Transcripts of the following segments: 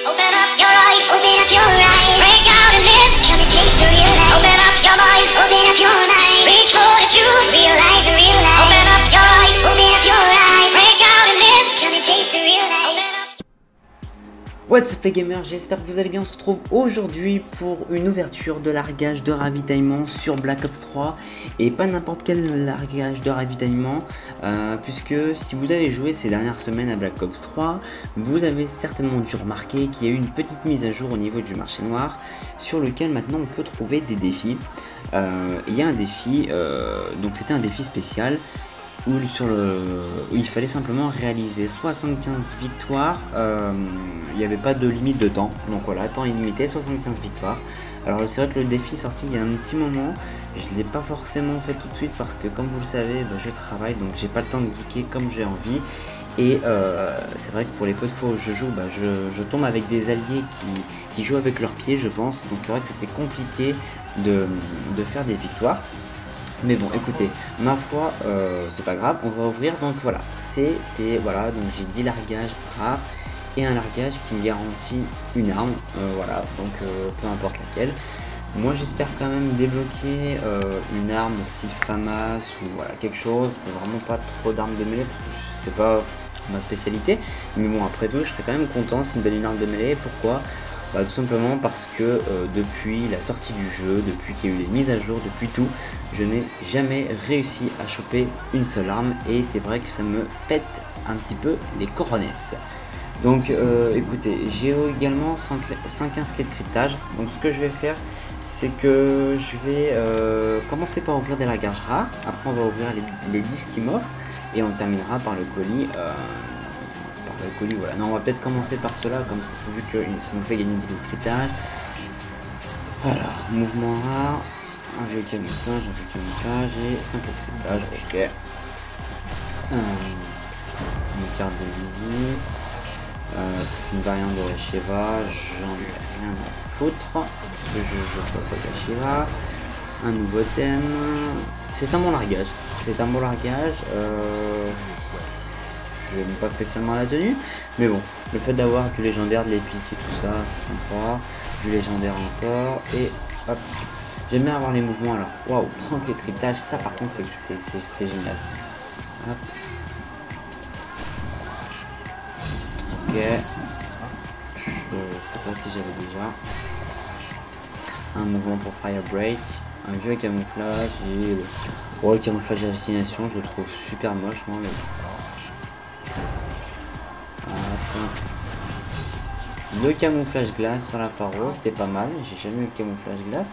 Open up your eyes, open up your eyes. Break out and live, come and taste the real life. Open up your minds, open up your mind. Reach for the truth, realize the real life. Open up your eyes, open up your eyes. Break out and live, come and taste the real life. What's up les gamers, j'espère que vous allez bien. On se retrouve aujourd'hui pour une ouverture de largage de ravitaillement sur Black Ops 3. Et pas n'importe quel largage de ravitaillement, puisque si vous avez joué ces dernières semaines à Black Ops 3, vous avez certainement dû remarquer qu'il y a eu une petite mise à jour au niveau du marché noir, sur lequel maintenant on peut trouver des défis. Il y a un défi, donc c'était un défi spécial, où il fallait simplement réaliser 75 victoires. Il n'y avait pas de limite de temps, donc voilà, temps illimité, 75 victoires. Alors c'est vrai que le défi est sorti il y a un petit moment, je ne l'ai pas forcément fait tout de suite parce que comme vous le savez, je travaille, donc j'ai pas le temps de geeker comme j'ai envie. Et c'est vrai que pour les peu de fois où je joue, je tombe avec des alliés qui jouent avec leurs pieds, je pense. Donc c'est vrai que c'était compliqué de faire des victoires. Mais bon, écoutez, ma foi, c'est pas grave, on va ouvrir. Donc voilà, voilà, donc j'ai 10 largages rares et un largage qui me garantit une arme. Voilà, donc peu importe laquelle. Moi j'espère quand même débloquer une arme style FAMAS ou voilà, quelque chose, vraiment pas trop d'armes de mêlée parce que c'est pas ma spécialité. Mais bon, après tout, je serais quand même content s'il me donne une arme de mêlée. Pourquoi ? Tout simplement parce que depuis la sortie du jeu, depuis qu'il y a eu les mises à jour, depuis tout, je n'ai jamais réussi à choper une seule arme et c'est vrai que ça me pète un petit peu les coronesses. Donc écoutez, j'ai également 5 clés de cryptage. Donc ce que je vais faire, c'est que je vais commencer par ouvrir des largages rares. Après on va ouvrir les 10 qui m'offrent et on terminera par le colis. Voilà. Non, on va peut-être commencer par cela, comme ça, vu que ça nous fait gagner des clés de cryptage. Alors, mouvement rare, un vieux camouflage et 5 clés de cryptage, ok. Une carte de visite, une variante de la Sheva, j'en ai rien à foutre, parce que je joue pas avec la Sheva. Un nouveau thème, c'est un bon largage, je n'aime pas spécialement la tenue, mais bon, le fait d'avoir du légendaire, de l'épique et tout ça, c'est sympa. Du légendaire encore, et hop, j'aime bien avoir les mouvements. Alors, waouh, 30 les cryptages, ça par contre c'est génial. Hop. Ok, je sais pas si j'avais déjà un mouvement pour Fire Break, un vieux camouflage et le camouflage à destination, je le trouve super moche moi, mais le camouflage glace sur la Pharo, c'est pas mal. J'ai jamais eu le camouflage glace,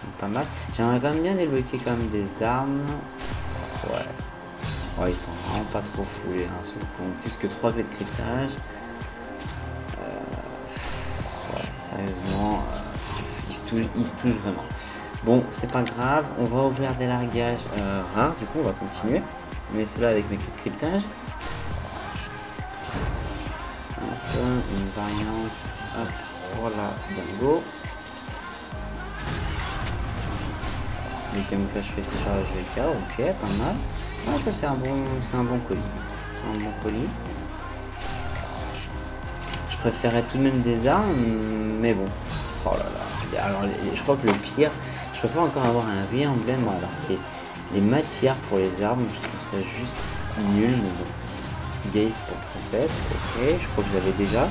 donc pas mal. J'aimerais quand même bien débloquer quand même des armes. Ouais, ils sont vraiment pas trop foulés hein, sur le coup. Plus que 3 clés de cryptage. Ouais, sérieusement, ils se touchent vraiment. Bon, c'est pas grave, on va ouvrir des largages rares. Du coup, on va continuer. Mais cela avec mes clés de cryptage. Une variante, hop, voilà, dingo. Les camouflages faits sur la JVK, ok, pas mal. Ah, ça c'est un bon colis. C'est un bon colis. Je préférais tout de même des armes, mais bon. Oh là là. Alors, je crois que le pire, je préfère encore avoir un vrai emblème. Alors, les matières pour les armes, je trouve ça juste nul, mais bon. Geist pour prophète, ok, je crois que je l'avais déjà.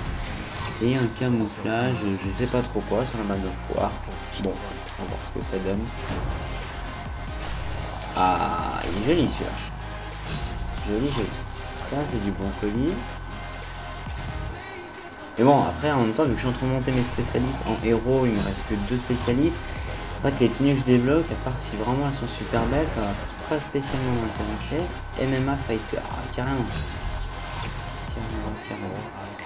Et un camouflage, je sais pas trop quoi, sur la balle de foire. Bon, on va voir ce que ça donne. Ah, il est joli celui-là. Joli. Ça, c'est du bon colis. Mais bon, après, en même temps, vu que je suis en train de monter mes spécialistes en héros, il me reste que 2 spécialistes. C'est vrai que les tenues que je débloque, à part si vraiment elles sont super belles, ça va pas spécialement m'intéresser. MMA Fighter, ah, carrément.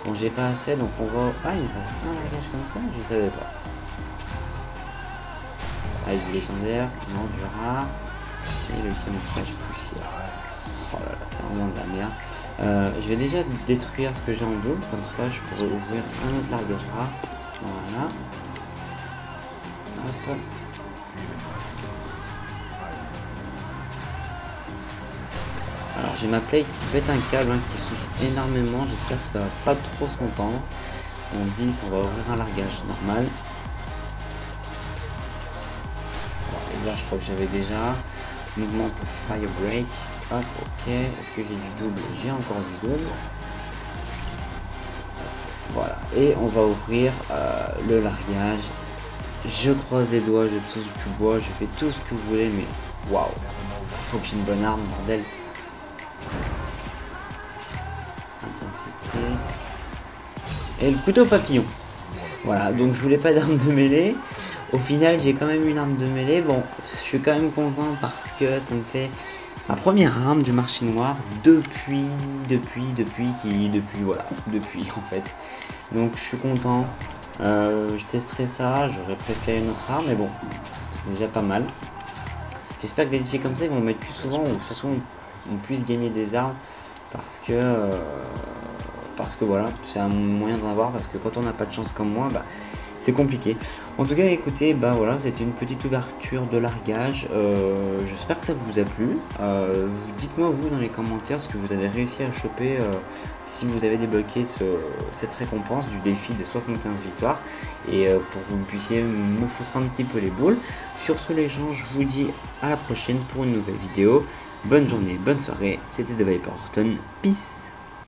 Bon, j'ai pas assez, donc on va... Ah, il me reste un largage comme ça, je savais pas. Ah, du légendaire, non, du rare. Et le camouflage poussière. Oh là là, c'est vraiment de la merde. Je vais déjà détruire ce que j'ai en double, comme ça je pourrais ouvrir un autre largage rare. Voilà. Hop. Alors j'ai ma play qui pète un câble, hein, qui souffle énormément, j'espère que ça va pas trop s'entendre. En 10, on va ouvrir un largage normal. Et là, je crois que j'avais déjà. Mouvement de Fire Break. Hop, ok. Est-ce que j'ai du double? J'ai encore du double. Voilà. Et on va ouvrir le largage. Je croise les doigts, je touche du bois, je fais tout ce que vous voulez, mais waouh! Faut que j'ai une bonne arme, bordel. Intensité. Et le couteau papillon. Voilà, donc je voulais pas d'arme de mêlée. Au final, j'ai quand même une arme de mêlée. Bon, je suis quand même content parce que ça me fait ma première arme du marché noir depuis en fait. Donc je suis content. Je testerai ça, j'aurais préféré une autre arme, mais bon, c'est déjà pas mal. J'espère que des défis comme ça ils vont mettre plus souvent, ou surtout on puisse gagner des armes parce que voilà, c'est un moyen d'en avoir, parce que quand on n'a pas de chance comme moi, bah c'est compliqué. En tout cas, écoutez, bah voilà, c'était une petite ouverture de largage. J'espère que ça vous a plu. Dites-moi vous dans les commentaires ce que vous avez réussi à choper, si vous avez débloqué cette récompense du défi des 75 victoires, et pour que vous puissiez me foutre un petit peu les boules. Sur ce les gens, je vous dis à la prochaine pour une nouvelle vidéo. Bonne journée, bonne soirée, c'était The Viper Horton, peace.